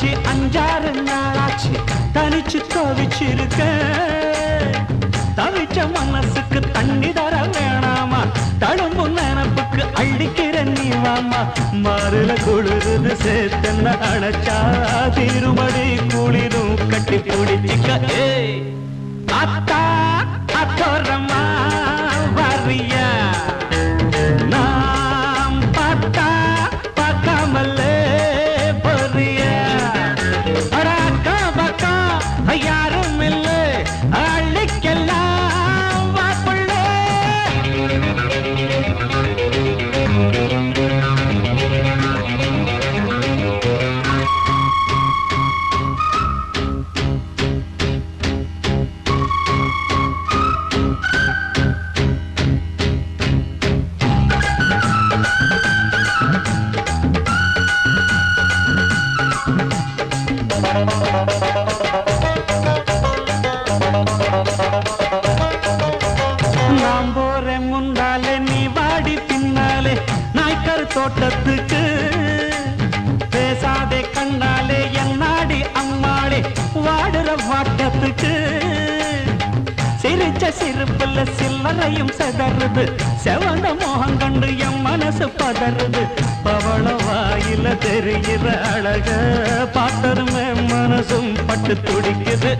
வச்சு 5-6 நாளாச்சு தனிச்சு தவிச்சிருக்க. தவிச்ச மனசுக்கு தண்ணி தர வேணாமா, தழும்பு நினப்புக்கு அள்ளிக்கிற நீவாமா. மாறுல குளிருது சேர்த்தன அணைச்சா திருமடி குளிரும் கட்டி பிடிச்சிக்க. அத்தா அத்தோரமா வரியா, நாம் பார்த்தா பார்க்காமலே பொறியா. அக்கா பக்கா யாரும் இல்லை, அள்ளிக்கெல்லாம் வாப்புள்ளே. நான் போறேன் முன்னாலே நீ வாடி பின்னாலே நாய்க்கர் தோட்டத்துக்கு. பேசாதே கண்ணாலே என்னாடி அம்மாளே வாடுற வாட்டத்துக்கு. சிரிச்ச சிரிப்புல சில்லறையும் செதறுது, செவந்த மோகம் கண்டு என் மனசு பதறுது. பவள வாயில தெரிகிற அழக பார்த்ததுமே மனசும் பட்டு துடிக்குது.